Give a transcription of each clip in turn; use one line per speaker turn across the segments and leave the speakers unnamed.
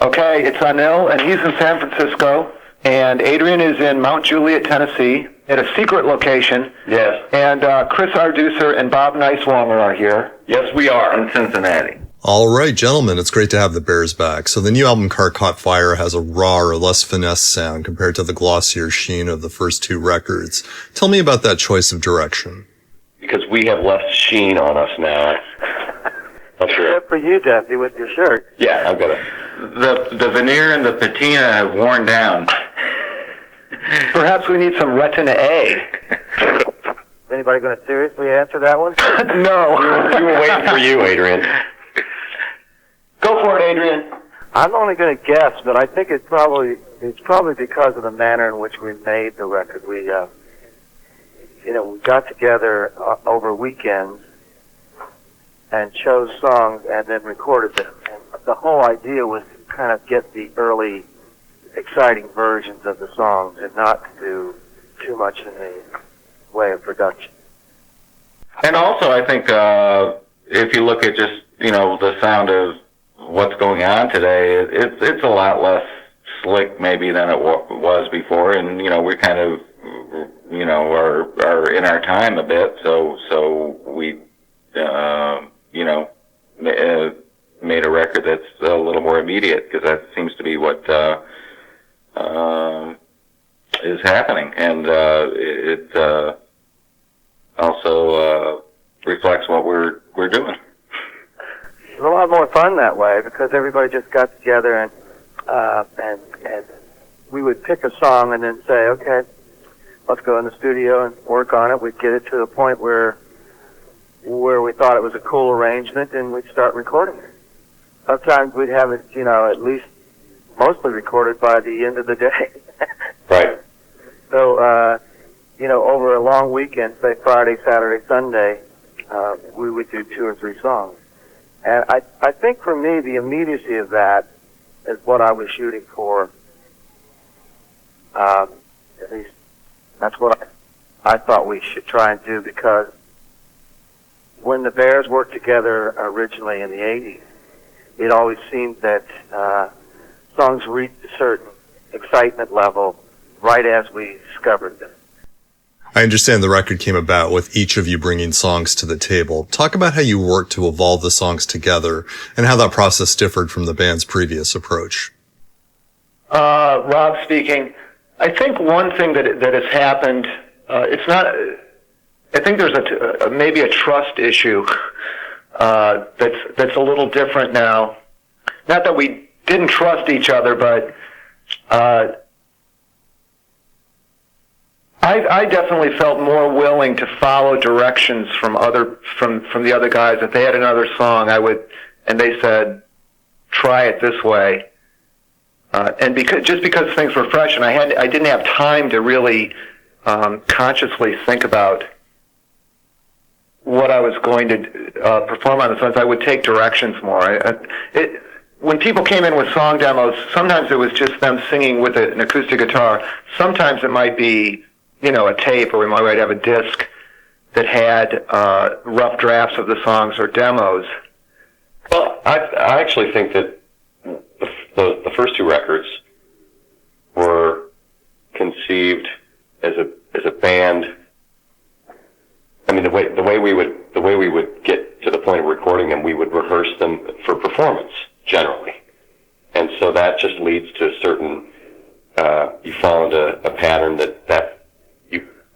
Okay, it's Anil, and he's in San Francisco, and Adrian is in Mount Juliet, Tennessee, at a secret location.
Yes.
And Chris Arduser and Bob Nyswonger are here.
Yes, we are, in Cincinnati.
All right, gentlemen, it's great to have the Bears back. So the new album, Car Caught Fire, has a rawer, less finesse sound compared to the glossier sheen of the first two records. Tell me about that choice of direction.
Because we have less sheen on us now.
Except for you, Deathy, with your shirt.
Yeah, I've got it. The veneer and the patina have worn down.
Perhaps we need some retina A.
Is anybody going to seriously answer that one?
No.
We were waiting for you, Adrian.
Go for it, Adrian.
I'm only going to guess, but I think it's probably because of the manner in which we made the record. We got together over weekends and chose songs and then recorded them. And the whole idea was to kind of get the early, exciting versions of the songs and not to do too much in the way of production.
And also, I think if you look at just the sound of what's going on today, it's a lot less slick maybe than it was before, and we kind of are in our time a bit, so we made a record that's a little more immediate, because that seems to be what is happening, and it also reflects what we're doing.
It was a lot more fun that way because everybody just got together and we would pick a song and then say, okay, let's go in the studio and work on it. We'd get it to the point where we thought it was a cool arrangement, and we'd start recording it. Sometimes we'd have it, at least mostly recorded by the end of the day.
Right.
So, over a long weekend, say Friday, Saturday, Sunday, we would do 2 or 3 songs. And I think for me, the immediacy of that is what I was shooting for. At least that's what I thought we should try and do, because when the Bears worked together originally in the 80s, it always seemed that songs reached a certain excitement level right as we discovered them.
I understand the record came about with each of you bringing songs to the table. Talk about how you worked to evolve the songs together and how that process differed from the band's previous approach.
Rob speaking. I think one thing that has happened, it's not. I think there's maybe a trust issue that's a little different now. Not that we didn't trust each other, but I definitely felt more willing to follow directions from the other guys. If they had another song, and they said, try it this way. And because things were fresh, and I didn't have time to really consciously think about what I was going to perform on the songs, I would take directions more. When people came in with song demos, sometimes it was just them singing with an acoustic guitar. Sometimes it might be a tape, or we might have a disc that had rough drafts of the songs or demos.
Well, I actually think that the first 2 records were conceived as a band. I mean, the way we would get to the point of recording them, we would rehearse them for performance generally, and so that just leads to a certain. You fall into a pattern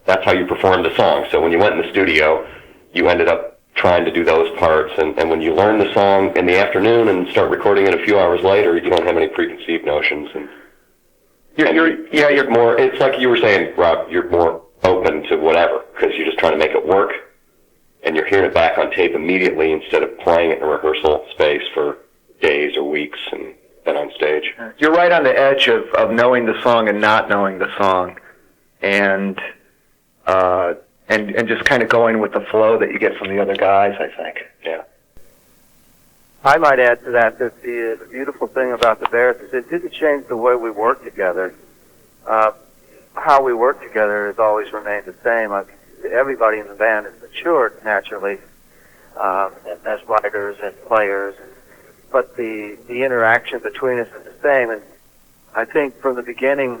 that's how you performed the song. So when you went in the studio, you ended up trying to do those parts, and when you learn the song in the afternoon and start recording it a few hours later, you don't have any preconceived notions. And you're more. It's like you were saying, Rob. You're more open to whatever because you're just trying to make it work, and you're hearing it back on tape immediately instead of playing it in a rehearsal space for days or weeks and then on stage.
You're right on the edge of knowing the song and not knowing the song, and just kind of going with the flow that you get from the other guys, I think.
Yeah.
I might add to that the beautiful thing about the Bears is it didn't change the way we work together. How we work together has always remained the same. Everybody in the band has matured naturally as writers and players, but the interaction between us is the fame. And I think from the beginning,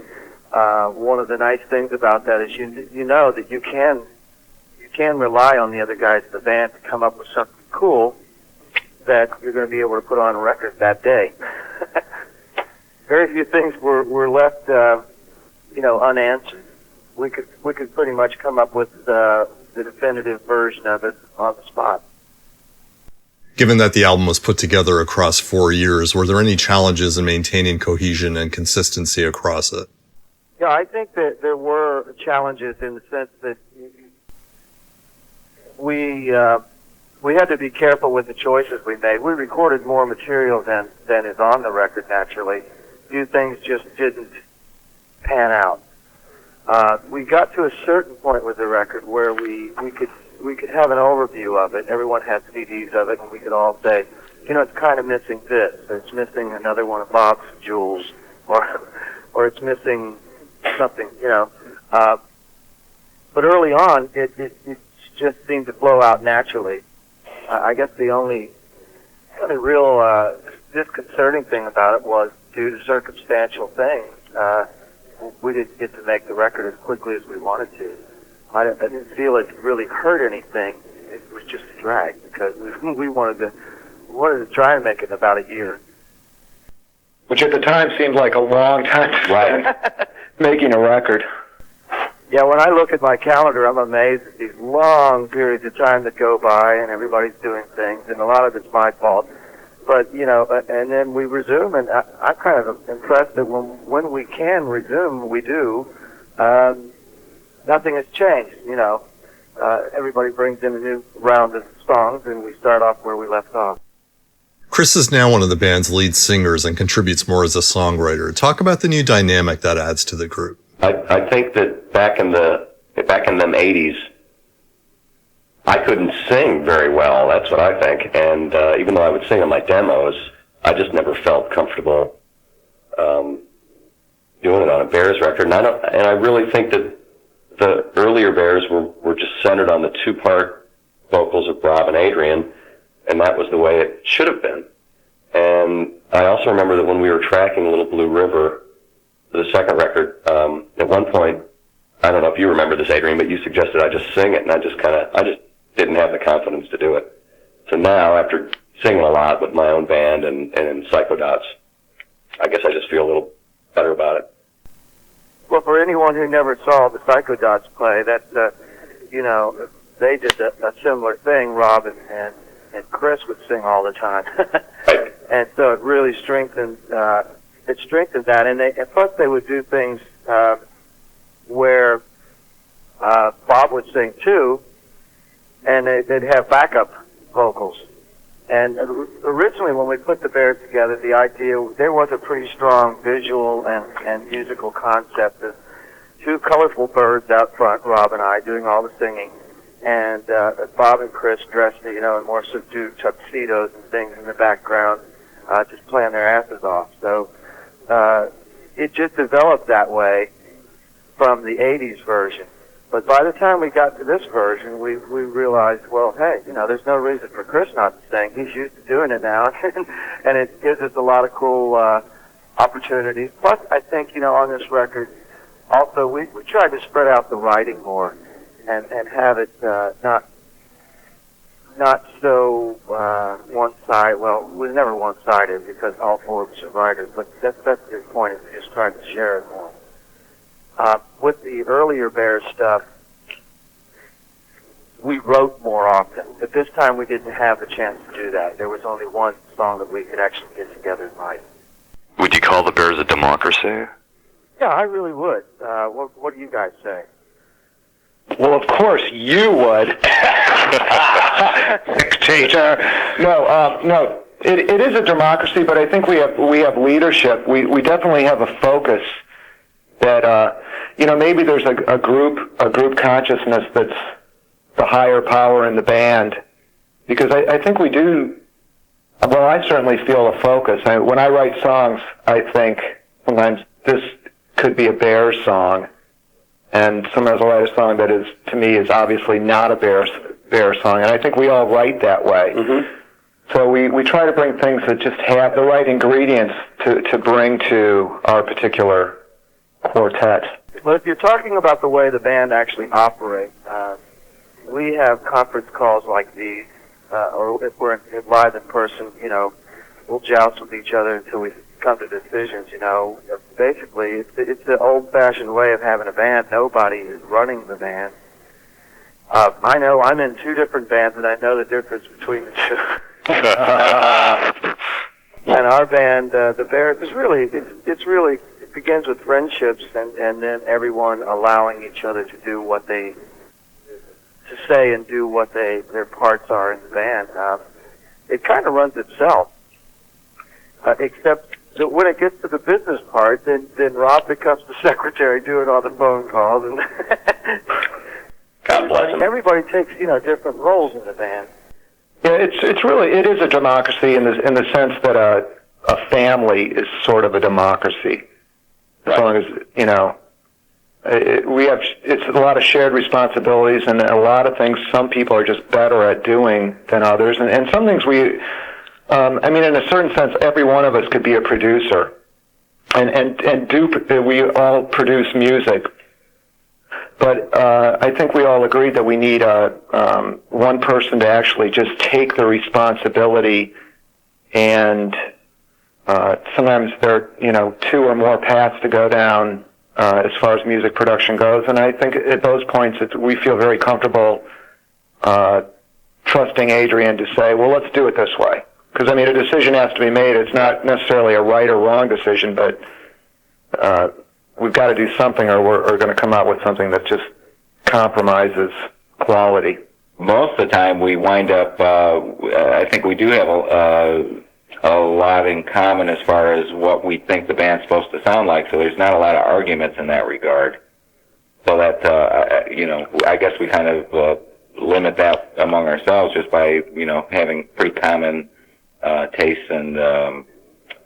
one of the nice things about that is you know that you can rely on the other guys in the band to come up with something cool that you're going to be able to put on a record that day. Very few things were left, unanswered. We could pretty much come up with the definitive version of it on the spot.
Given that the album was put together across 4 years, were there any challenges in maintaining cohesion and consistency across it?
Yeah, I think that there were challenges in the sense that we had to be careful with the choices we made. We recorded more material than is on the record, naturally. A few things just didn't pan out. We got to a certain point with the record where we could have an overview of it. Everyone had CDs of it, and we could all say, it's kind of missing this, or it's missing another one of Bob's jewels, or it's missing something, But early on, it just seemed to flow out naturally. I guess the only real disconcerting thing about it was due to circumstantial things. We didn't get to make the record as quickly as we wanted to. I didn't feel it really hurt anything. It was just a drag because we wanted to try and make it in about a year.
Which at the time seemed like a long time to spend making a record.
Yeah, when I look at my calendar, I'm amazed at these long periods of time that go by, and everybody's doing things, and a lot of it's my fault. But, and then we resume, and I'm kind of impressed that when we can resume, we do. Nothing has changed, Everybody brings in a new round of songs, and we start off where we left off.
Chris is now one of the band's lead singers and contributes more as a songwriter. Talk about the new dynamic that adds to the group.
I think that back in them 80s, I couldn't sing very well. That's what I think. And even though I would sing on my demos, I just never felt comfortable doing it on a Bears record. And I really think that the earlier Bears were just centered on the two-part vocals of Rob and Adrian, and that was the way it should have been. And I also remember that when we were tracking Little Blue River, the second record, at one point, I don't know if you remember this, Adrian, but you suggested I just sing it, and I just didn't have the confidence to do it. So now, after singing a lot with my own band and in Psychodots, I guess I just feel a little better about it.
Well, for anyone who never saw the Psychodots play, that's, they did a similar thing. Rob and Chris would sing all the time.
Right.
And so it really strengthened that. And plus they would do things where Bob would sing too, and they'd have backup vocals. And originally when we put the Bears together, the idea, there was a pretty strong visual and musical concept of two colorful birds out front, Rob and I, doing all the singing. And Bob and Chris dressed, in more subdued tuxedos and things in the background, just playing their asses off. So it just developed that way from the 80s version. But by the time we got to this version, we realized, well, hey, there's no reason for Chris not to sing. He's used to doing it now, and it gives us a lot of cool opportunities. Plus, I think, on this record, also we tried to spread out the writing more and have it not so one-sided. Well, it was never one-sided because all four of us are writers, but that's the point, is we just tried to share it more. With the earlier Bears stuff, we wrote more often. But this time we didn't have the chance to do that. There was only one song that we could actually get together and write.
Would you call the Bears a democracy?
Yeah, I really would. What do you guys say?
Well, of course you would. Dictator. No. It is a democracy, but I think we have leadership. We definitely have a focus that maybe there's a group consciousness that's the higher power in the band, because I think we do. Well, I certainly feel a focus. When I write songs, I think sometimes this could be a Bears song, and sometimes I'll write a song that is, to me, is obviously not a Bears song, and I think we all write that way.
Mm-hmm.
So we try to bring things that just have the right ingredients to bring to our particular quartet.
Well, if you're talking about the way the band actually operates, we have conference calls like these, or if we're live in person, we'll joust with each other until we come to decisions. Basically, it's the old-fashioned way of having a band. Nobody is running the band. I know I'm in two different bands, and I know the difference between the two. And our band, the Bears, is really it begins with friendships, and then everyone allowing each other to do what to say and do what their parts are in the band. It kind of runs itself, except that when it gets to the business part, then Rob becomes the secretary doing all the phone calls, and
God bless him.
Everybody takes different roles in the band.
Yeah, it is a democracy in the sense that a family is sort of a democracy. As long as it's a lot of shared responsibilities and a lot of things some people are just better at doing than others, and some things in a certain sense, every one of us could be a producer, and we all produce music. But I think we all agreed that we need one person to actually just take the responsibility, and sometimes there are two or more paths to go down as far as music production goes. And I think at those points we feel very comfortable trusting Adrian to say, well, let's do it this way. Because, a decision has to be made. It's not necessarily a right or wrong decision, but we've got to do something, or we're going to come out with something that just compromises quality.
Most of the time we wind up, I think we do have a lot in common as far as what we think the band's supposed to sound like, so there's not a lot of arguments in that regard. So that, I guess we kind of limit that among ourselves just by, having pretty common tastes and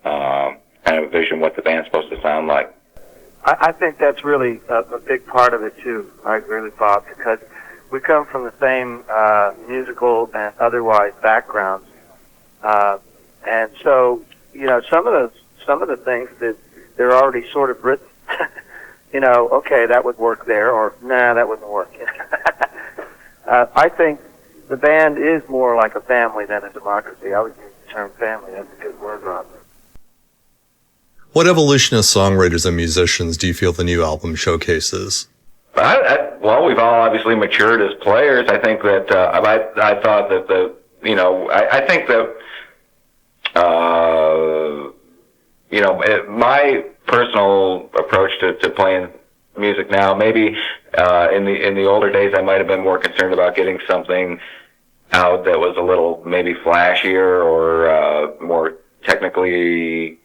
kind of vision what the band's supposed to sound like.
I think that's really a big part of it, too. I agree with Bob, because we come from the same musical and otherwise backgrounds. And so, some of the things that they're already sort of written, okay, that would work there, or nah, that wouldn't work. I think the band is more like a family than a democracy. I would use the term family. That's a good word, Rob.
What evolution as songwriters and musicians do you feel the new album showcases?
Well, we've all obviously matured as players. I think that I thought that I think that my personal approach to playing music now, maybe in the older days, I might have been more concerned about getting something out that was a little maybe flashier or more technically,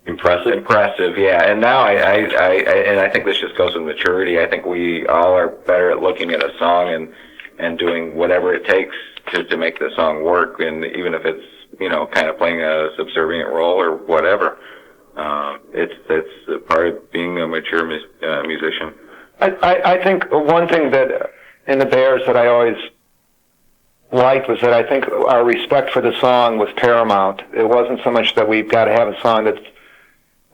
impressive, yeah. And now I think this just goes with maturity. I think we all are better at looking at a song and doing whatever it takes to make the song work, and even if it's kind of playing a subservient role or whatever. It's a part of being a mature musician.
I think one thing that in the Bears that I always liked was that I think our respect for the song was paramount. It wasn't so much that we've got to have a song that's,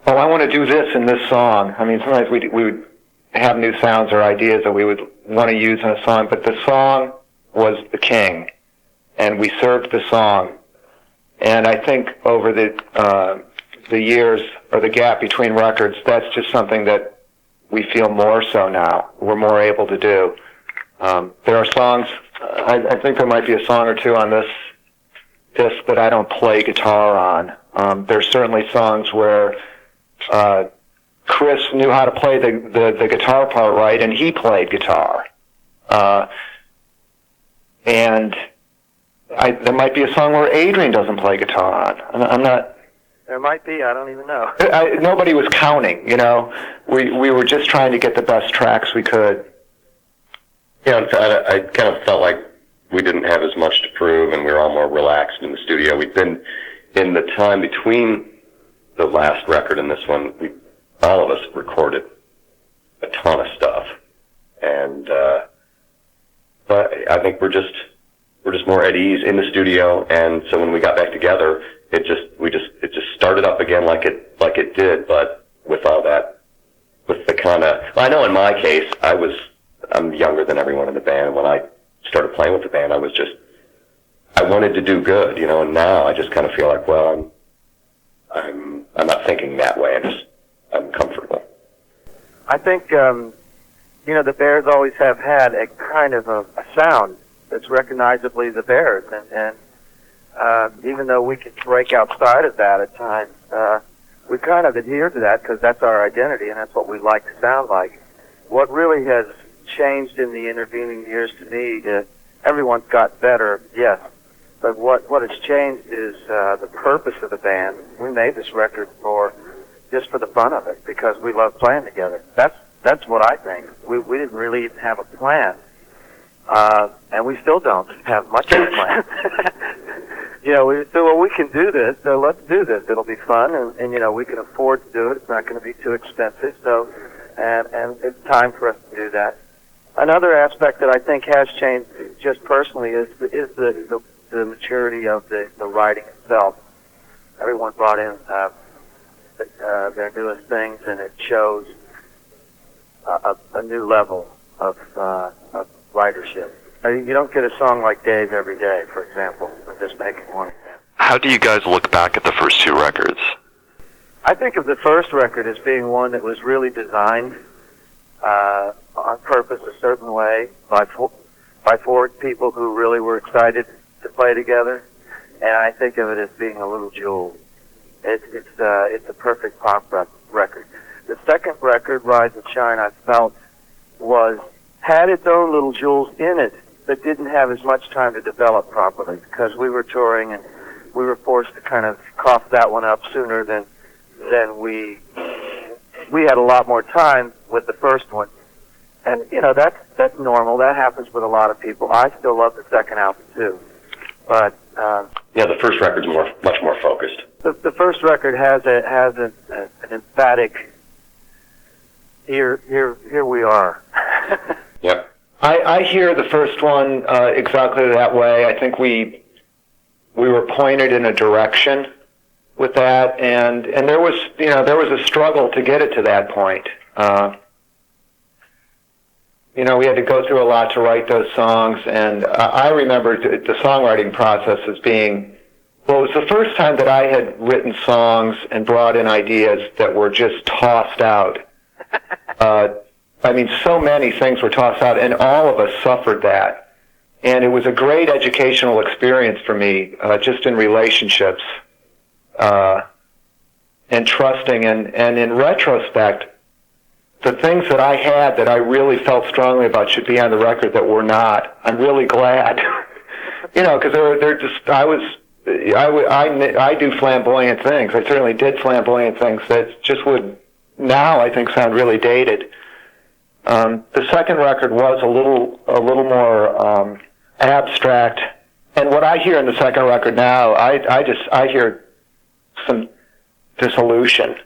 I want to do this in this song. Sometimes we would have new sounds or ideas that we would want to use in a song, but the song was the king, and we served the song. And I think over the years, or the gap between records, that's just something that we feel more so now. We're more able to do. There are songs, I think there might be a song or two on this disc that I don't play guitar on. There's certainly songs where Chris knew how to play the guitar part right, and he played guitar. And there might be a song where Adrian doesn't play guitar on. I'm not...
There might be. I don't even know.
Nobody was counting, We were just trying to get the best tracks we could.
Yeah, I kind of felt like we didn't have as much to prove, and we were all more relaxed in the studio. We'd been, in the time between the last record and this one, all of us recorded a ton of stuff. And but I think we're just more at ease in the studio. And so when we got back together, it just started up again like it did, but with all that, with the kind of, well, I know in my case, I'm younger than everyone in the band, and when I started playing with the band, I wanted to do good, and now I just kind of feel like, well, I'm not thinking that way. I'm comfortable.
I think, the Bears always have had a kind of a sound that's recognizably the Bears, and even though we can break outside of that at times, we kind of adhere to that because that's our identity and that's what we like to sound like. What really has changed in the intervening years to me, everyone's got better, yes, but what has changed is the purpose of the band. We made this record just for the fun of it because we love playing together. That's what I think. We didn't really even have a plan, and we still don't have much of a plan. We said, well, we can do this, so let's do this. It'll be fun, and we can afford to do it. It's not going to be too expensive, so and it's time for us to do that. Another aspect that I think has changed, just personally, is the maturity of the writing itself. Everyone brought in their newest things, and it shows a new level of writership. You don't get a song like Dave every day, for example. I'm just making one example.
How do you guys look back at the first two records?
I think of the first record as being one that was really designed on purpose a certain way by four people who really were excited to play together, and I think of it as being a little jewel. It's a perfect pop record. The second record, Rise and Shine, I felt had its own little jewels in it, but didn't have as much time to develop properly because we were touring and we were forced to kind of cough that one up sooner than we had a lot more time with the first one. And, that's normal. That happens with a lot of people. I still love the second album, too. But,
the first record's much more focused.
The first record has an emphatic, here we are.
Yep.
I hear the first one exactly that way. I think we were pointed in a direction with that, and there was a struggle to get it to that point. We had to go through a lot to write those songs, and I remember the songwriting process as being, it was the first time that I had written songs and brought in ideas that were just tossed out. So many things were tossed out, and all of us suffered that. And it was a great educational experience for me, just in relationships, and trusting. And in retrospect, the things that I had that I really felt strongly about should be on the record that were not. I'm really glad, because they're just. I do flamboyant things. I certainly did flamboyant things that just would now I think sound really dated. The second record was a little more abstract, and what I hear in the second record now, I hear some disillusion.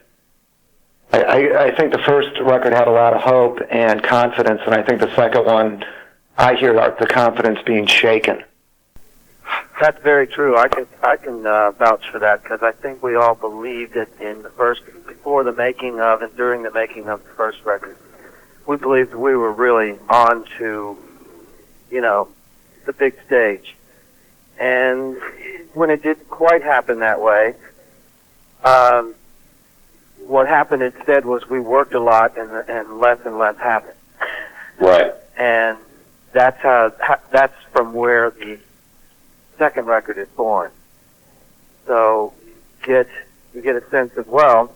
I think the first record had a lot of hope and confidence, and I think the second one, I hear the confidence being shaken.
That's very true. I can vouch for that because I think we all believed it before the making of and during the making of the first record. We believed we were really on to, the big stage. And when it didn't quite happen that way, what happened instead was we worked a lot and less happened.
Right.
And that's from where the second record is born. So you get a sense of, what's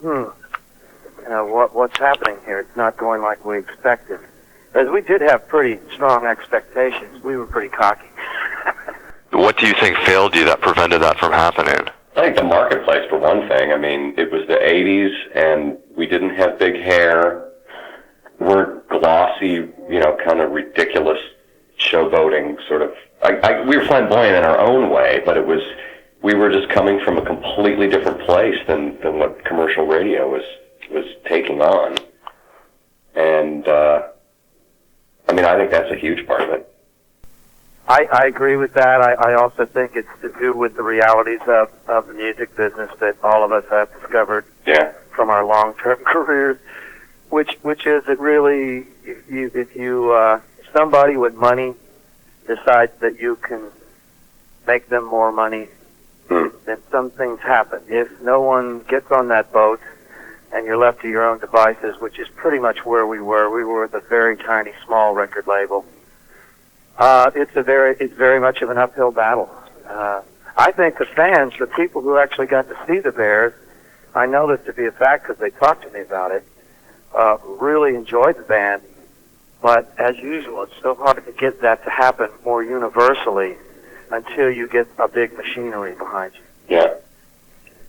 happening here? It's not going like we expected. Because we did have pretty strong expectations. We were pretty cocky.
What do you think failed you that prevented that from happening?
I think the marketplace, for one thing. It was the 80s, and we didn't have big hair. We're glossy, kind of ridiculous showboating sort of. We were flamboyant in our own way, but we were just coming from a completely different place than what commercial radio was taking on. And, I think that's a huge part of it.
I agree with that. I also think it's to do with the realities of the music business that all of us have discovered from our long-term careers, which is that really, if somebody with money decides that you can make them more money, then some things happen. If no one gets on that boat and you're left to your own devices, which is pretty much where we were with a very tiny, small record label. It's very much of an uphill battle. I think the fans, the people who actually got to see the Bears, I know this to be a fact because they talked to me about it, really enjoyed the band. But as usual, it's so hard to get that to happen more universally until you get a big machinery behind you.
Yeah.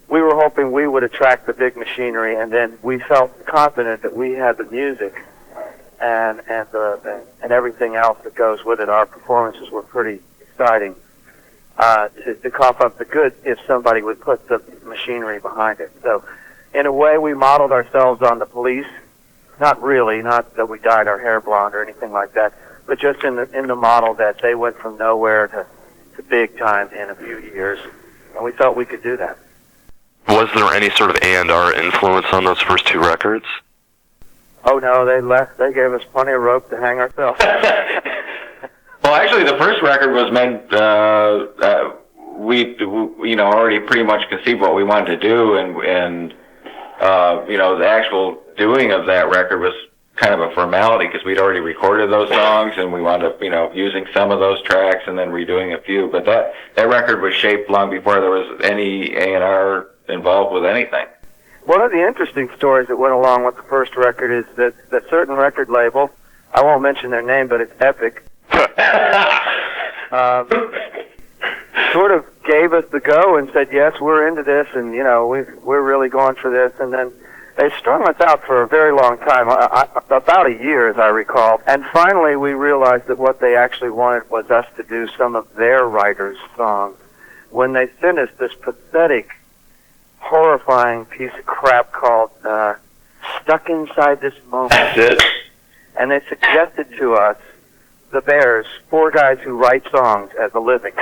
We were hoping we would attract the big machinery, and then we felt confident that we had the music and everything else that goes with it. Our performances were pretty exciting to cough up the goods if somebody would put the machinery behind it. So, in a way, we modeled ourselves on the Police. Not really, not that we dyed our hair blonde or anything like that, but just in the model that they went from nowhere to big time in a few years, and we felt we could do that.
Was there any sort of A&R influence on those first two records?
Oh no, they left. They gave us plenty of rope to hang ourselves.
Well, actually, the first record was meant. We already pretty much conceived what we wanted to do, and the actual doing of that record was kind of a formality because we'd already recorded those songs, and we wound up, using some of those tracks and then redoing a few. But that record was shaped long before there was any A&R involved with anything.
One of the interesting stories that went along with the first record is that a certain record label, I won't mention their name, but it's Epic, sort of gave us the go and said, yes, we're into this, and, we're really going for this. And then they strung us out for a very long time, about a year, as I recall. And finally, we realized that what they actually wanted was us to do some of their writers' songs. When they sent us this pathetic, horrifying piece of crap called Stuck Inside This Moment.
That's it.
And they suggested to us, the Bears, 4 guys who write songs as a living,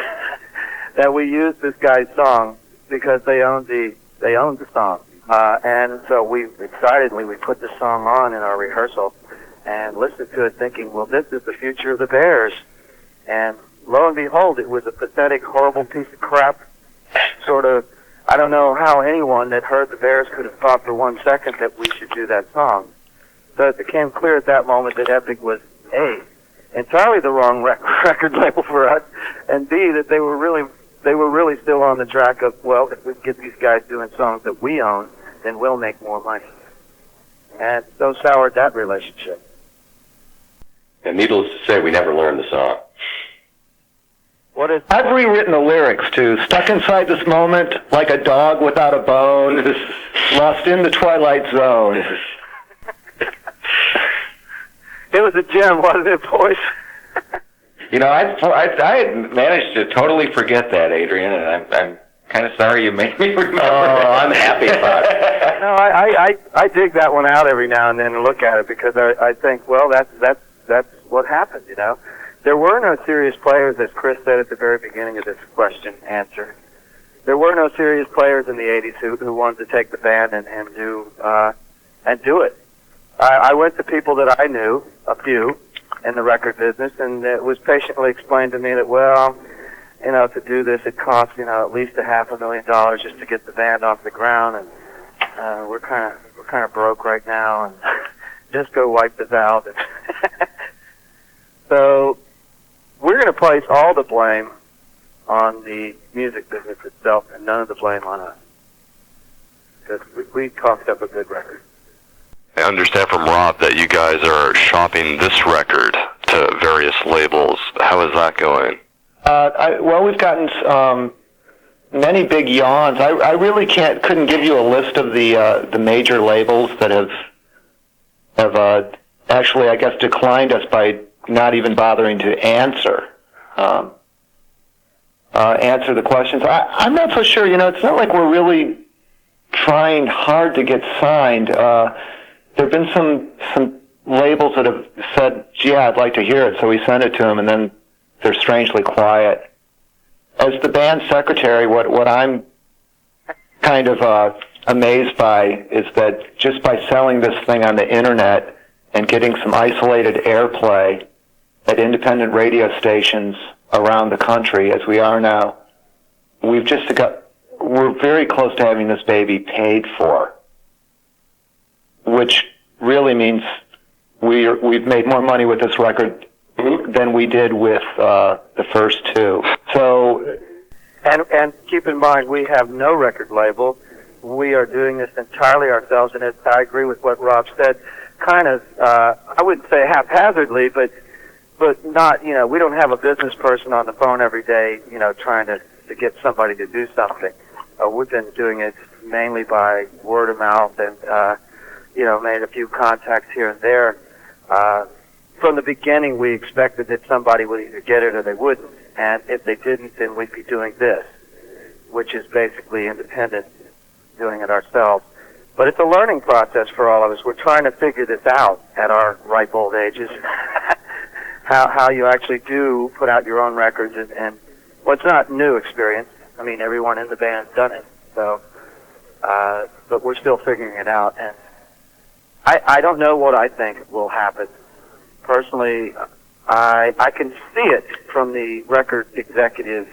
that we use this guy's song because they owned the song. And so we put the song on in our rehearsal and listened to it thinking, well, this is the future of the Bears. And lo and behold, it was a pathetic, horrible piece of crap, sort of. I don't know how anyone that heard the Bears could have thought for 1 second that we should do that song. So it became clear at that moment that Epic was A, entirely the wrong record label for us, and B, that they were really still on the track of, well, if we can get these guys doing songs that we own, then we'll make more money. And so soured that relationship.
And needless to say, we never learned the song.
I've rewritten the lyrics to Stuck Inside This Moment, like a dog without a bone, lost in the twilight zone. It was a gem, wasn't it, boys?
I had managed to totally forget that, Adrian, and I'm kind of sorry you made me remember.
Oh, I'm happy about it.
No, I dig that one out every now and then and look at it because I think, well, that's what happened, There were no serious players, as Chris said at the very beginning of this question-answer. There were no serious players in the 80s who wanted to take the band and do it. I went to people that I knew, a few, in the record business, and it was patiently explained to me that, well, to do this, it costs, at least $500,000 just to get the band off the ground, and we're kind of broke right now, and just go wipe the valve. So we're going to place all the blame on the music business itself and none of the blame on us. Because we coughed up a good record.
I understand from Rob that you guys are shopping this record to various labels. How is that going?
Well, we've gotten many big yawns. I really couldn't give you a list of the major labels that have actually, I guess, declined us by not even bothering to answer the questions. I'm not so sure. It's not like we're really trying hard to get signed. There have been some labels that have said, "Gee, I'd like to hear it," so we sent it to them, and then they're strangely quiet. As the band secretary, what I'm kind of amazed by is that just by selling this thing on the internet and getting some isolated airplay at independent radio stations around the country, as we are now, we're very close to having this baby paid for, which really means we've made more money with this record than we did with the first two. So,
and keep in mind, we have no record label. We are doing this entirely ourselves, and I agree with what Rob said. Kind of, I wouldn't say haphazardly, but not. We don't have a business person on the phone every day, trying to get somebody to do something. We've been doing it mainly by word of mouth and, made a few contacts here and there. From the beginning, we expected that somebody would either get it or they wouldn't. And if they didn't, then we'd be doing this, which is basically independent, doing it ourselves. But it's a learning process for all of us. We're trying to figure this out at our ripe old ages, how you actually do put out your own records. And it's not new experience. I mean, everyone in the band's done it. So, but we're still figuring it out. And I don't know what I think will happen. Personally, I can see it from the record executive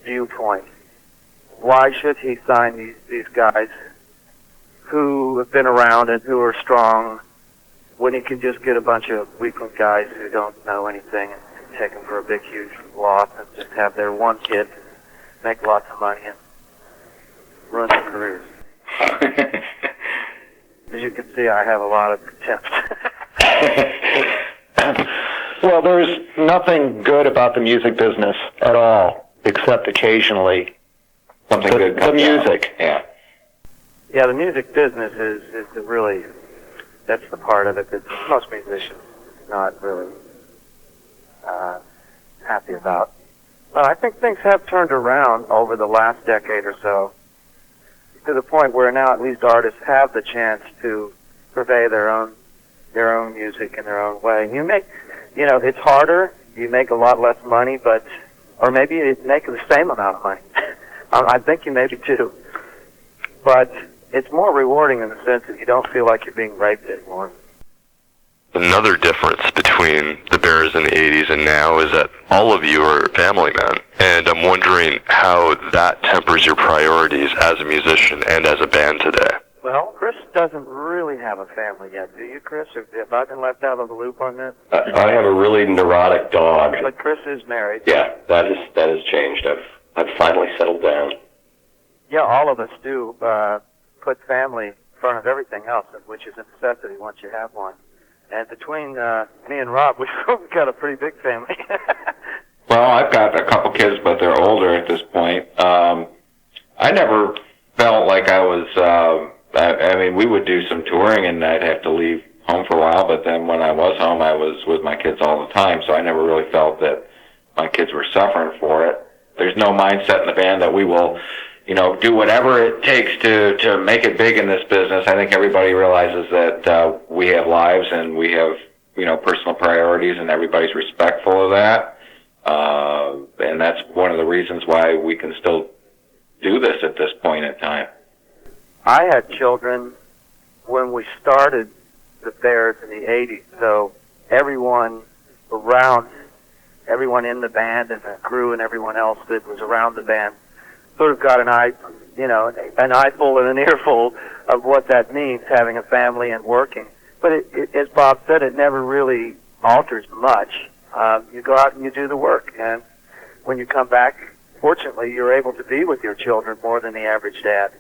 viewpoint. Why should he sign these guys who have been around and who are strong when he can just get a bunch of weakling guys who don't know anything and take them for a big, huge loss and just have their one kid make lots of money and ruin their careers? As you can see, I have a lot of contempt.
Well, there's nothing good about the music business at all, except occasionally
Something good
the
comes
music.
out.
Yeah, the music business is really, that's the part of it that most musicians not really happy about. But I think things have turned around over the last decade or so, to the point where now at least artists have the chance to purvey their own music in their own way. You make, it's harder. You make a lot less money, or maybe you make the same amount of money. I think you maybe do. But it's more rewarding in the sense that you don't feel like you're being raped anymore.
Another difference between the Bears in the 80s and now is that all of you are family men. And I'm wondering how that tempers your priorities as a musician and as a band today.
Well, Chris doesn't really have a family yet, do you, Chris? Have I been left out of the loop on this?
I have a really neurotic dog.
But Chris is married.
Yeah, that has changed. I've finally settled down.
Yeah, all of us do put family in front of everything else, which is a necessity once you have one. And between me and Rob, we've got a pretty big family.
Well, I've got a couple kids, but they're older at this point. I never felt like I was... I mean, we would do some touring, and I'd have to leave home for a while, but then when I was home, I was with my kids all the time, so I never really felt that my kids were suffering for it. There's no mindset in the band that we will, do whatever it takes to make it big in this business. I think everybody realizes that we have lives and we have, personal priorities, and everybody's respectful of that. And that's one of the reasons why we can still do this at this point in time.
I had children when we started the Bears in the 80s, so everyone in the band and the crew and everyone else that was around the band sort of got an eyeful and an earful of what that means, having a family and working. But as Bob said, it never really alters much. You go out and you do the work, and when you come back, fortunately, you're able to be with your children more than the average dad.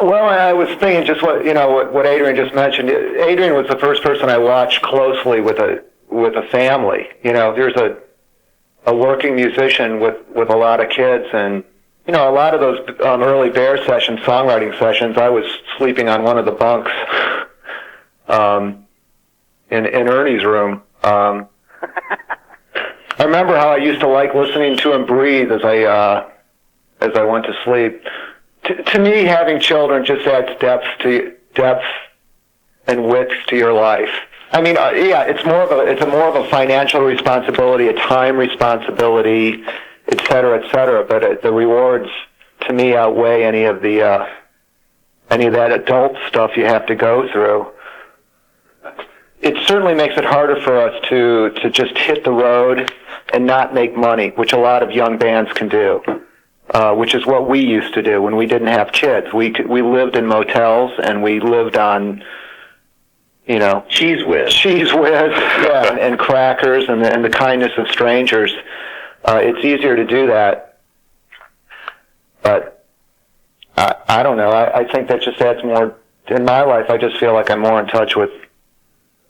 Well, I was thinking just what Adrian just mentioned. Adrian was the first person I watched closely with a family. There's a working musician with a lot of kids, and a lot of those early Bear sessions, songwriting sessions, I was sleeping on one of the bunks in Ernie's room. I remember how I used to like listening to him breathe as I went to sleep. To me, having children just adds depth and width to your life. I mean, yeah, it's more of a financial responsibility, a time responsibility, et cetera, but the rewards to me outweigh any of that adult stuff you have to go through. It certainly makes it harder for us to just hit the road and not make money, which a lot of young bands can do, which is what we used to do when we didn't have kids. We lived in motels and we lived on,
Cheese whiz,
yeah, and crackers and the kindness of strangers. It's easier to do that, but I don't know. I think that just adds more in my life. I just feel like I'm more in touch with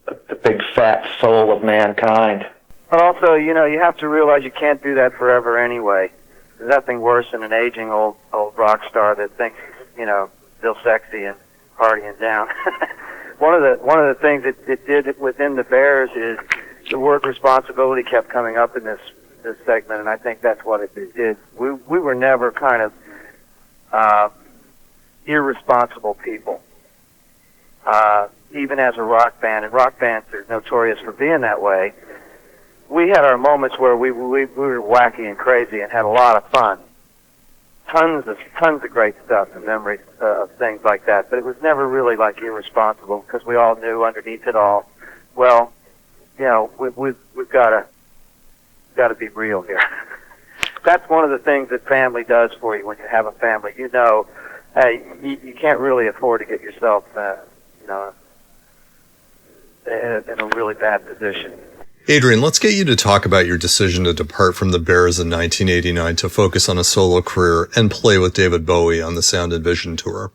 the big fat soul of mankind.
But also, you have to realize you can't do that forever anyway. There's nothing worse than an aging old rock star that thinks, still sexy and partying down. One of the things it did within the Bears is the word responsibility kept coming up in this segment, and I think that's what it did. We were never kind of irresponsible people, even as a rock band, and rock bands are notorious for being that way. We had our moments where we were wacky and crazy and had a lot of fun. Tons of great stuff and memories of things like that, but it was never really like irresponsible because we all knew underneath it all, well, we've got to be real here. That's one of the things that family does for you when you have a family. Hey, you can't really afford to get yourself, in a really bad position.
Adrian, let's get you to talk about your decision to depart from the Bears in 1989 to focus on a solo career and play with David Bowie on the Sound and Vision tour.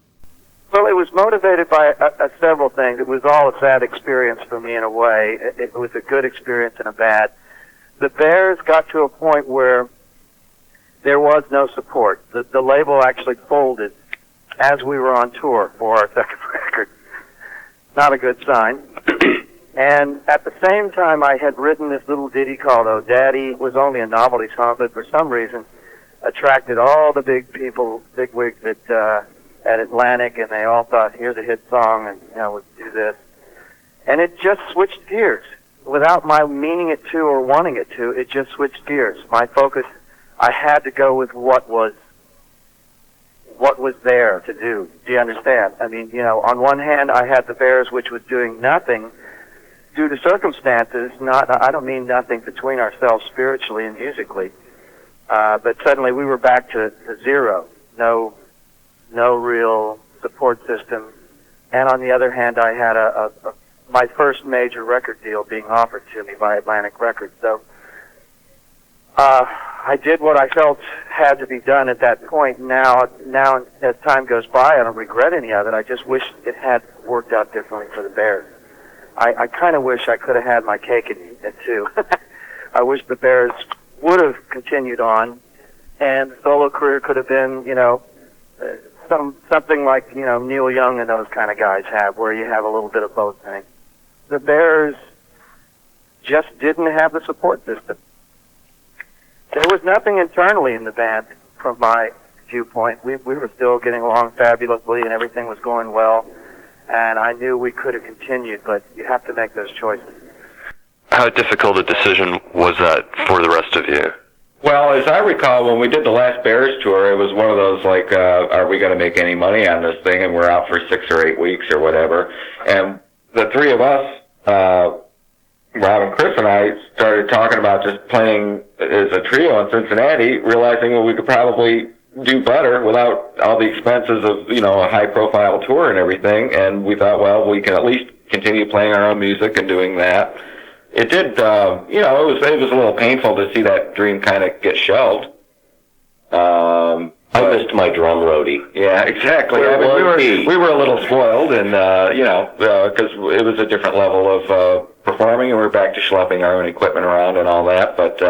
Well, it was motivated by several things. It was all a sad experience for me in a way. It was a good experience and a bad. The Bears got to a point where there was no support. The label actually folded as we were on tour for our second record. Not a good sign. And at the same time, I had written this little ditty called "Oh Daddy." It was only a novelty song, but for some reason attracted all the big wigs at Atlantic, and they all thought, here's a hit song, and let's do this. And it just switched gears. Without my meaning it to or wanting it to, it just switched gears. My focus, I had to go with what was there to do. Do you understand? I mean, on one hand, I had the Bears, which was doing nothing due to circumstances. I don't mean nothing between ourselves spiritually and musically, but suddenly we were back to zero. No real support system. And on the other hand, I had my first major record deal being offered to me by Atlantic Records. So I did what I felt had to be done at that point. Now as time goes by, I don't regret any of it. I just wish it had worked out differently for the Bears. I kind of wish I could have had my cake and eaten it too. I wish the Bears would have continued on, and the solo career could have been, something like Neil Young and those kind of guys have, where you have a little bit of both things. The Bears just didn't have the support system. There was nothing internally in the band, from my viewpoint. We were still getting along fabulously, and everything was going well. And I knew we could have continued, but you have to make those choices.
How difficult a decision was that for the rest of you?
Well, as I recall, when we did the last Bears tour, it was one of those like, are we going to make any money on this thing? And we're out for 6 or 8 weeks or whatever. And the three of us, Rob and Chris and I, started talking about just playing as a trio in Cincinnati, realizing we could probably do better without all the expenses of, a high-profile tour and everything. And we thought, well, we can at least continue playing our own music and doing that. It did, it was a little painful to see that dream kind of get shelved.
I missed my drum roadie.
Yeah, exactly. We were a little spoiled, and because it was a different level of performing, and we were back to schlepping our own equipment around and all that. But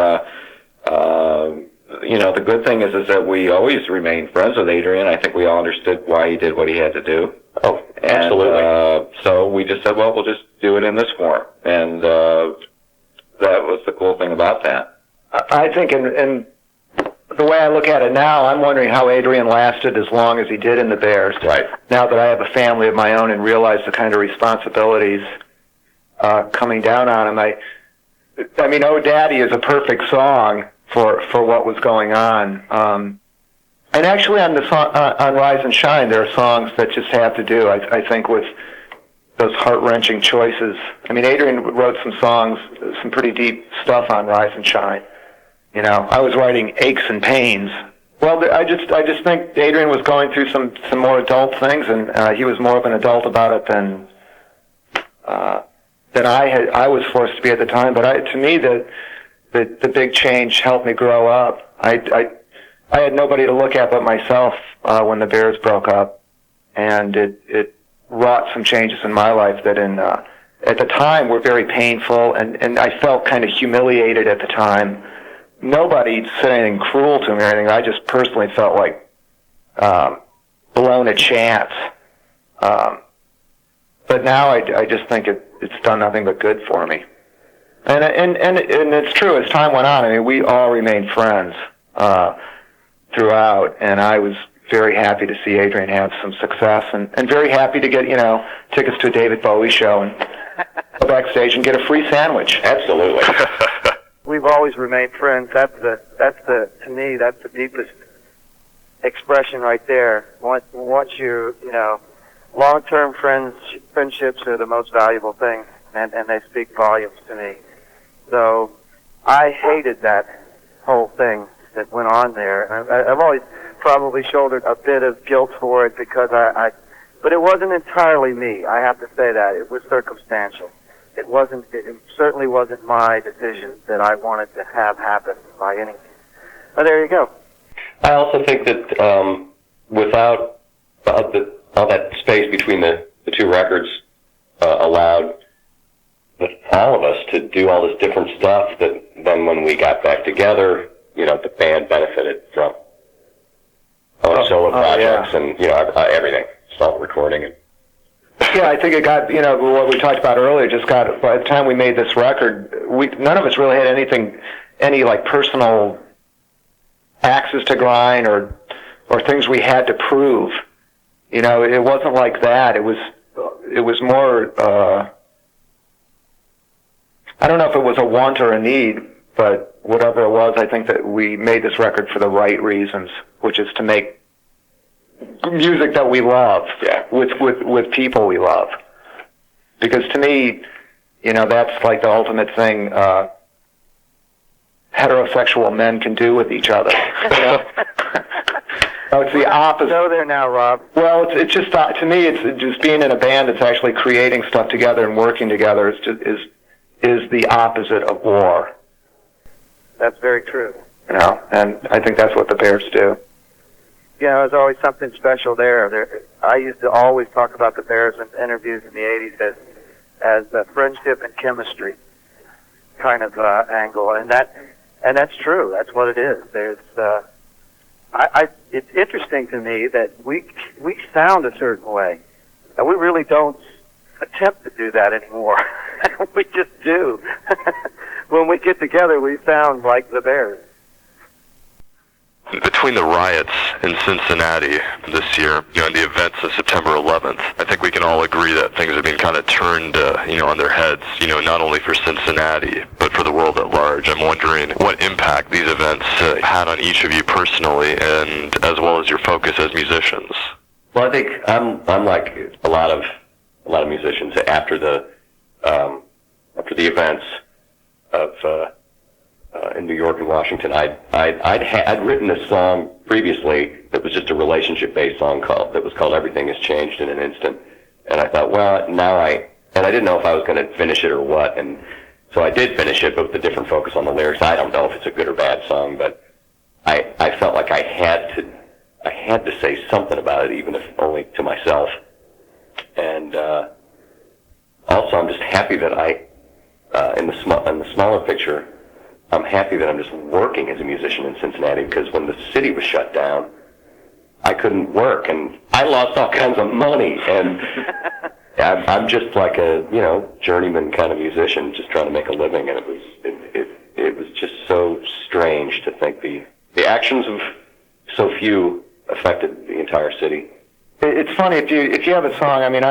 the good thing is that we always remained friends with Adrian. I think we all understood why he did what he had to do.
Oh, absolutely.
And, so we just said, well, we'll just do it in this form, and that was the cool thing about that.
I think, in the way I look at it now, I'm wondering how Adrian lasted as long as he did in the Bears.
Right.
Now that I have a family of my own and realize the kind of responsibilities coming down on him. I mean, Oh Daddy is a perfect song for what was going on. And actually on the song, on Rise and Shine, there are songs that just have to do, I think, with those heart-wrenching choices. I mean, Adrian wrote some songs, some pretty deep stuff on Rise and Shine. You know, I was writing aches and pains. Well, I just think Adrian was going through some more adult things, and he was more of an adult about it than I was forced to be at the time. But to me, the big change helped me grow up. I had nobody to look at but myself when the Bears broke up, and it wrought some changes in my life that at the time were very painful, and I felt kind of humiliated at the time. Nobody said anything cruel to me or anything. I just personally felt like blown a chance. But now I just think it's done nothing but good for me. And it's true, as time went on, I mean, we all remained friends throughout, and I was very happy to see Adrian have some success, and very happy to get, tickets to a David Bowie show and go backstage and get a free sandwich.
Absolutely.
We've always remained friends. To me, that's the deepest expression right there. Once long-term friendships are the most valuable thing, and they speak volumes to me. So I hated that whole thing that went on there. I've always probably shouldered a bit of guilt for it because but it wasn't entirely me. I have to say that. It was circumstantial. It certainly wasn't my decision that I wanted to have happen by any means. But there you go.
I also think that without all that space between the two records allowed all of us to do all this different stuff that then when we got back together, the band benefited from solo projects and, everything, song recording.
Yeah, I think it got, what we talked about earlier, by the time we made this record, none of us really had any like personal axes to grind or things we had to prove. It wasn't like that. It was more, I don't know if it was a want or a need, but whatever it was, I think that we made this record for the right reasons, which is to make music that we love, with people we love. Because to me, that's like the ultimate thing heterosexual men can do with each other. So it's the opposite.
Go there now, Rob.
Well, it's just to me, it's just being in a band that's actually creating stuff together and working together is the opposite of war.
That's very true.
And I think that's what the Bears do.
There's always something special there. I used to always talk about the Bears in interviews in the 80s as friendship and chemistry kind of angle, and that's true. That's what it is. There's it's interesting to me that we sound a certain way, and we really don't attempt to do that anymore. We just do. When we get together, we sound like the Bears.
Between the riots in Cincinnati this year, and the events of September 11th, I think we can all agree that things have been kind of turned, on their heads, not only for Cincinnati, but for the world at large. I'm wondering what impact these events had on each of you personally, and as well as your focus as musicians.
Well, I think I'm like a lot of musicians after the events of in New York and Washington. I'd written a song previously that was just a relationship-based song that was called "Everything Has Changed in an Instant," and I thought, well, I didn't know if I was going to finish it or what, and so I did finish it, but with a different focus on the lyrics. I don't know if it's a good or bad song, but I felt like I had to say something about it, even if only to myself, and also I'm just happy that in the smaller picture, I'm happy that I'm just working as a musician in Cincinnati, because when the city was shut down, I couldn't work, and I lost all kinds of money, and I'm just like a journeyman kind of musician, just trying to make a living, and it was just so strange to think the actions of so few affected the entire city.
It's funny if you have a song. I mean,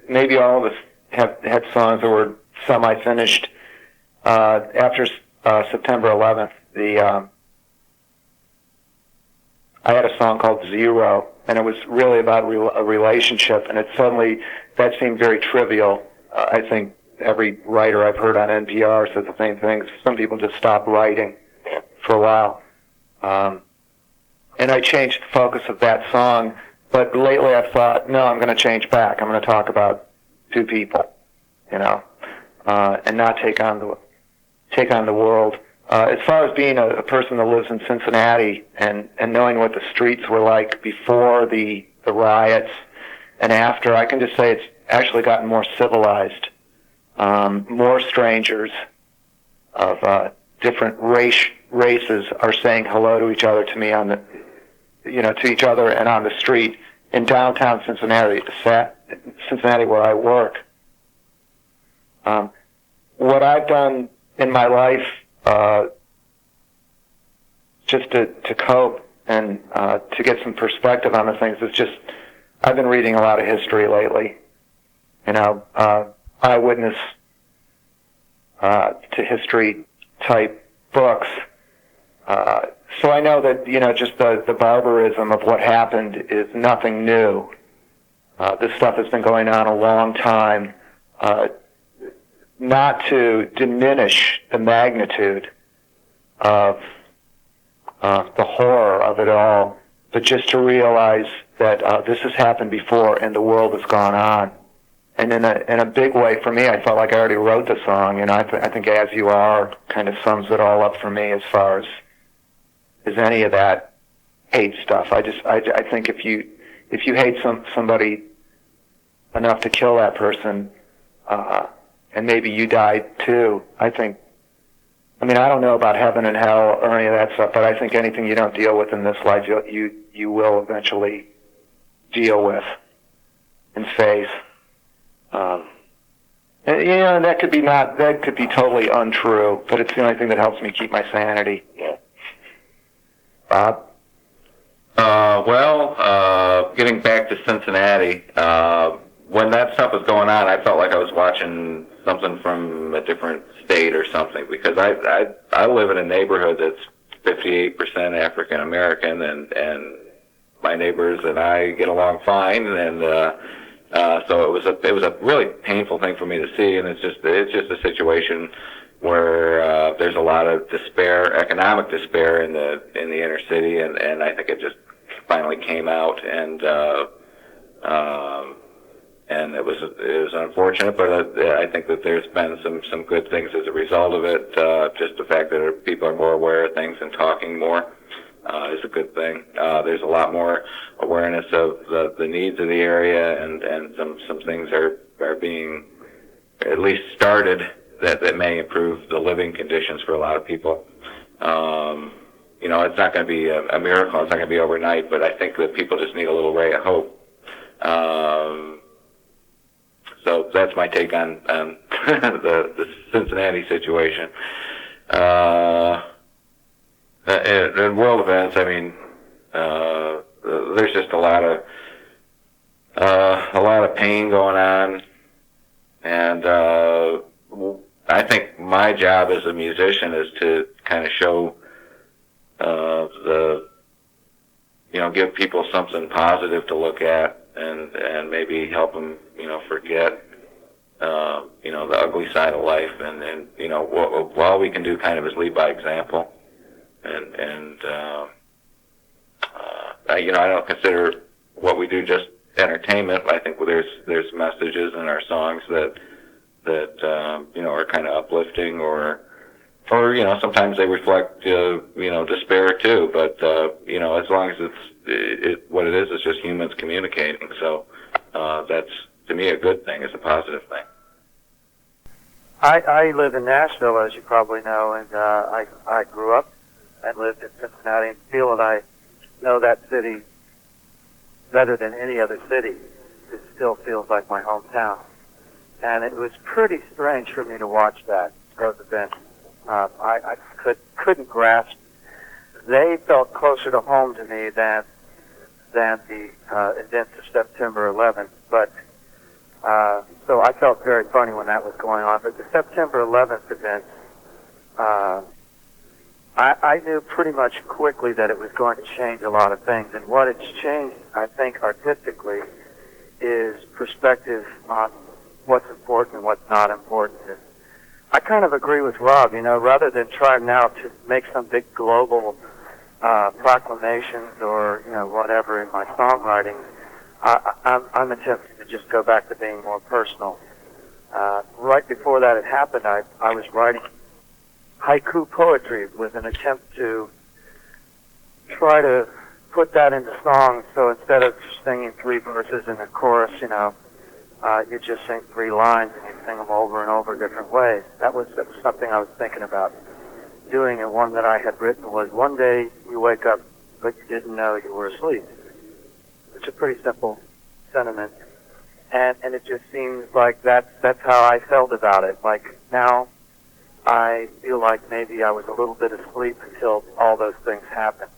maybe all of us have had songs that were semi-finished. After September 11th, I had a song called Zero, and it was really about a relationship, and that seemed very trivial. I think every writer I've heard on NPR says the same thing. Some people just stop writing for a while. And I changed the focus of that song, but lately I've thought, no, I'm going to change back. I'm going to talk about two people, and not take on the world. As far as being a person that lives in Cincinnati and knowing what the streets were like before the riots and after, I can just say it's actually gotten more civilized. More strangers of different races are saying hello to each other, to me to each other and on the street in downtown Cincinnati, where I work. What I've done in my life, just to cope and to get some perspective on the things, is just I've been reading a lot of history lately. Eyewitness to history type books. So I know that, just the barbarism of what happened is nothing new. This stuff has been going on a long time. Not to diminish the magnitude of the horror of it all, but just to realize that this has happened before and the world has gone on. And in a big way for me, I felt like I already wrote the song, and I think As You Are kind of sums it all up for me as far as any of that hate stuff. I think if you hate somebody enough to kill that person, and maybe you died too, I don't know about heaven and hell or any of that stuff, but I think anything you don't deal with in this life, you will eventually deal with and face. And that could be totally untrue, but it's the only thing that helps me keep my sanity. Yeah. Bob?
Getting back to Cincinnati, when that stuff was going on, I felt like I was watching something from a different state or something, because I live in a neighborhood that's 58% African American, and my neighbors and I get along fine, and so it was a really painful thing for me to see, and it's just a situation where there's a lot of despair, economic despair in the inner city, and I think it just finally came out, and it was unfortunate, but I think that there's been some good things as a result of it. Just the fact that people are more aware of things and talking more is a good thing. There's a lot more awareness of the needs of the area, and some things are being at least started that may improve the living conditions for a lot of people. It's not going to be a miracle. It's not going to be overnight, but I think that people just need a little ray of hope. So that's my take on the Cincinnati situation. In world events, there's just a lot of pain going on, and I think my job as a musician is to kind of show give people something positive to look at, and maybe help them forget the ugly side of life, and what all we can do kind of is lead by example, and I don't consider what we do just entertainment. I think there's messages in our songs that are kind of uplifting, or sometimes they reflect despair too, but as long as what it is just humans communicating, so that's, to me, a good thing. It's a positive thing.
I live in Nashville, as you probably know, and I grew up and lived in Cincinnati, and feel that I know that city better than any other city. It still feels like my hometown. And it was pretty strange for me to watch those events. I couldn't grasp. They felt closer to home to me than the events of September 11th. But So I felt very funny when that was going on. But the September 11th event, I knew pretty much quickly that it was going to change a lot of things. And what it's changed, I think, artistically, is perspective on what's important and what's not important. And I kind of agree with Rob, rather than try now to make some big global proclamations or, whatever in my songwriting, I'm attempting to just go back to being more personal. Right before that had happened, I was writing haiku poetry with an attempt to try to put that into songs. So instead of singing 3 verses in a chorus, you just sing 3 lines and you sing them over and over different ways. That was something I was thinking about doing, and one that I had written was, one day you wake up but you didn't know you were asleep. It's a pretty simple sentiment, and it just seems like that's how I felt about it. Like, now I feel like maybe I was a little bit asleep until all those things happened.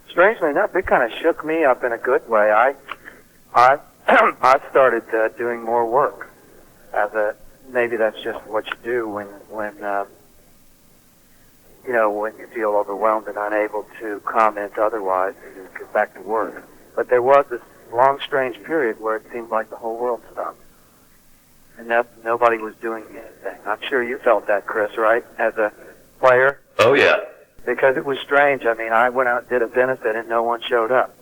Strangely enough, it kind of shook me up in a good way. I started doing more work. Maybe that's just what you do when you feel overwhelmed and unable to comment otherwise, and you get back to work. But there was this long, strange period where it seemed like the whole world stopped, and nobody was doing anything. I'm sure you felt that, Chris, right, as a player?
Oh, yeah.
Because it was strange. I mean, I went out and did a benefit and no one showed up.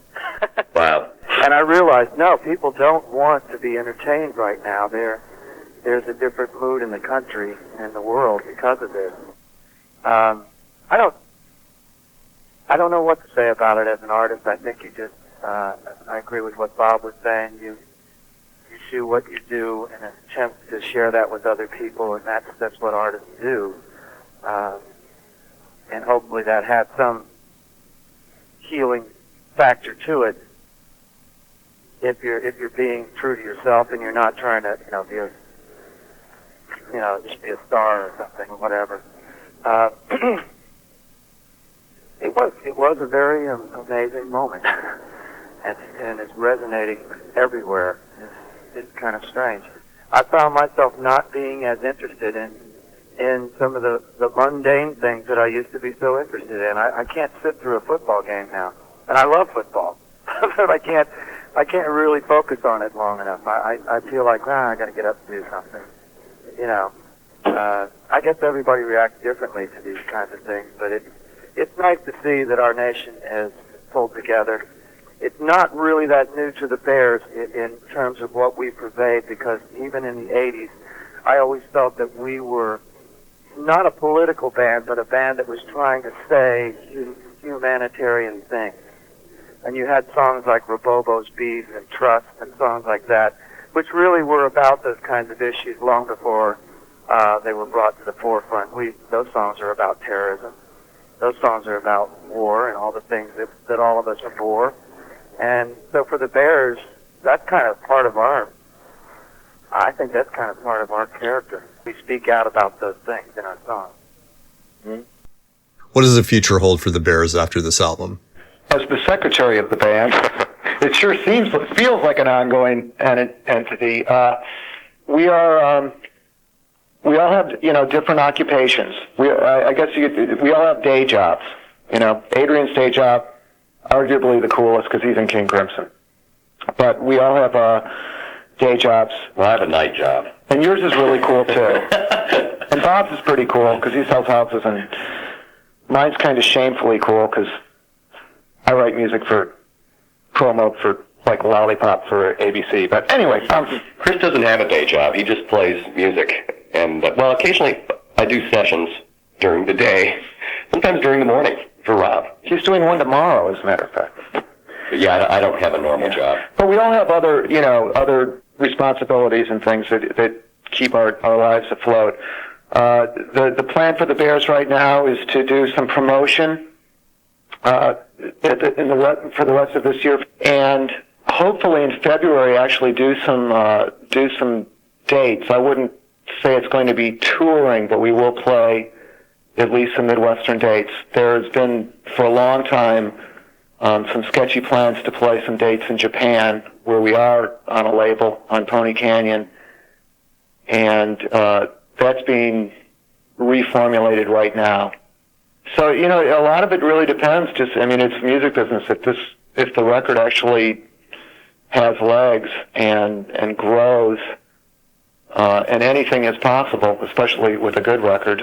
Wow.
And I realized, no, people don't want to be entertained right now. There's a different mood in the country and the world because of this. I don't know what to say about it as an artist. I think you just, I agree with what Bob was saying. You do what you do in an attempt to share that with other people, and that's what artists do. And hopefully that has some healing factor to it. If you're being true to yourself and you're not trying to, just be a star or something or whatever. It was a very amazing moment, and it's resonating everywhere. It's kind of strange. I found myself not being as interested in some of the mundane things that I used to be so interested in. I can't sit through a football game now, and I love football, but I can't really focus on it long enough. I feel like, I got to get up and do something. I guess everybody reacts differently to these kinds of things, but it's nice to see that our nation has pulled together. It's not really that new to the Bears in terms of what we pervade, because even in the 80s, I always felt that we were not a political band, but a band that was trying to say humanitarian things. And you had songs like Rabobo's Bees and Trust and songs like that, which really were about those kinds of issues long before they were brought to the forefront. Those songs are about terrorism. Those songs are about war and all the things that all of us abhor. And so for the Bears, that's kind of part of I think that's kind of part of our character. We speak out about those things in our songs. Mm-hmm.
What does the future hold for the Bears after this album?
As the secretary of the band, it sure feels like an ongoing entity. We all have, different occupations. I guess we all have day jobs. Adrian's day job, arguably the coolest because he's in King Crimson. But we all have day jobs.
Well, I have a night job.
And yours is really cool, too. And Bob's is pretty cool because he sells houses, and mine's kind of shamefully cool because I write music for promo for, like, Lollipop for ABC. But anyway.
Chris doesn't have a day job. He just plays music. And, occasionally I do sessions during the day, sometimes during the morning for Rob.
He's doing one tomorrow, as a matter of fact.
But yeah, I don't have a normal job.
But we all have other responsibilities and things that keep our lives afloat. The plan for the Bears right now is to do some promotion for the rest of this year, and hopefully in February actually do some dates. I wouldn't say it's going to be touring, but we will play at least some Midwestern dates. There's been for a long time some sketchy plans to play some dates in Japan, where we are on a label on Pony Canyon, and that's being reformulated right now. So, you know, a lot of it really depends. Just, I mean, it's music business. If the record actually has legs and grows, and anything is possible, especially with a good record,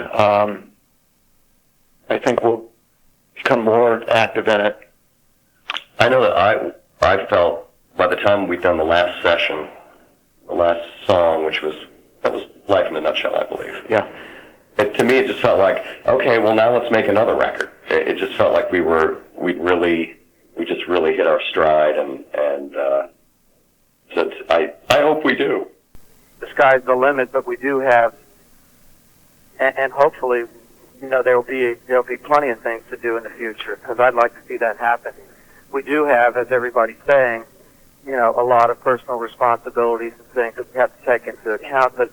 I think we'll become more active in it.
I know that I felt by the time we'd done the last session, the last song, that was Life in a Nutshell, I believe.
Yeah.
To me, it just felt like, okay, well, now let's make another record. It just felt like we just really hit our stride, and so I hope we do.
The sky's the limit, but we do have, and hopefully, you know, there'll be plenty of things to do in the future, because I'd like to see that happen. We do have, as everybody's saying, you know, a lot of personal responsibilities and things that we have to take into account, but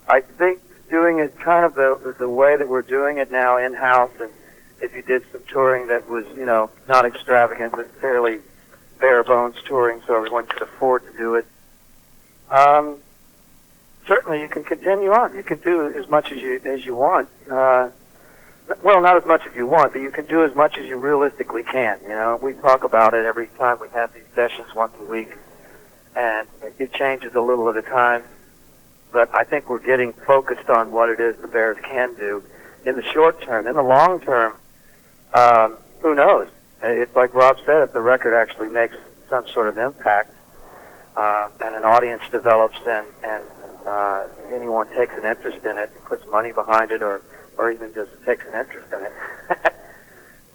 I think doing it kind of the way that we're doing it now in-house, and if you did some touring that was, you know, not extravagant, but fairly bare-bones touring so everyone could afford to do it, certainly you can continue on. You can do as much as you want. Well, not as much as you want, but you can do as much as you realistically can. You know, we talk about it every time we have these sessions once a week, and it changes a little at a time. But I think we're getting focused on what it is the Bears can do in the short term. In the long term, who knows? It's like Rob said, if the record actually makes some sort of impact, and an audience develops, and anyone takes an interest in it and puts money behind it, or even just takes an interest in it,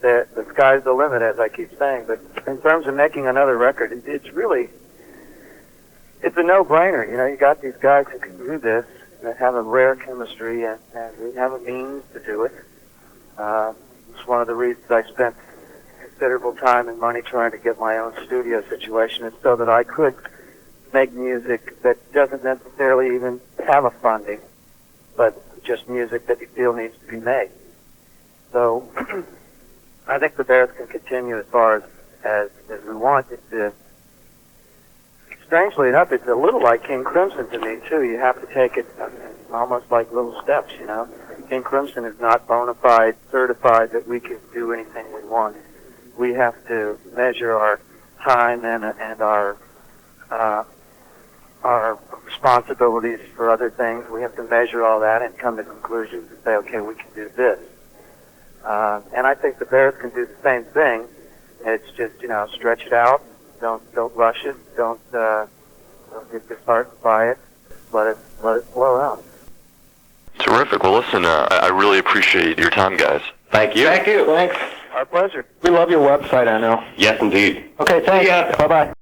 the sky's the limit, as I keep saying. But in terms of making another record, it's a no-brainer. You know, you got these guys who can do this, that have a rare chemistry, and we have a means to do it. It's one of the reasons I spent considerable time and money trying to get my own studio situation, is so that I could make music that doesn't necessarily even have a funding, but just music that you feel needs to be made. So I think the Bears can continue as far as we want it to. Strangely enough, it's a little like King Crimson to me, too. You have to take it almost like little steps, you know. King Crimson is not bona fide, certified that we can do anything we want. We have to measure our time and our responsibilities for other things. We have to measure all that and come to conclusions and say, okay, we can do this. And I think the Bears can do the same thing. It's just, you know, stretch it out. Don't rush it. Don't get disheartened by it. Let it flow out.
Terrific. Well, listen, I really appreciate your time, guys.
Thank you.
Thank you. Thanks.
Our pleasure.
We love your website, I know.
Yes, indeed.
Okay, thanks. Bye-bye.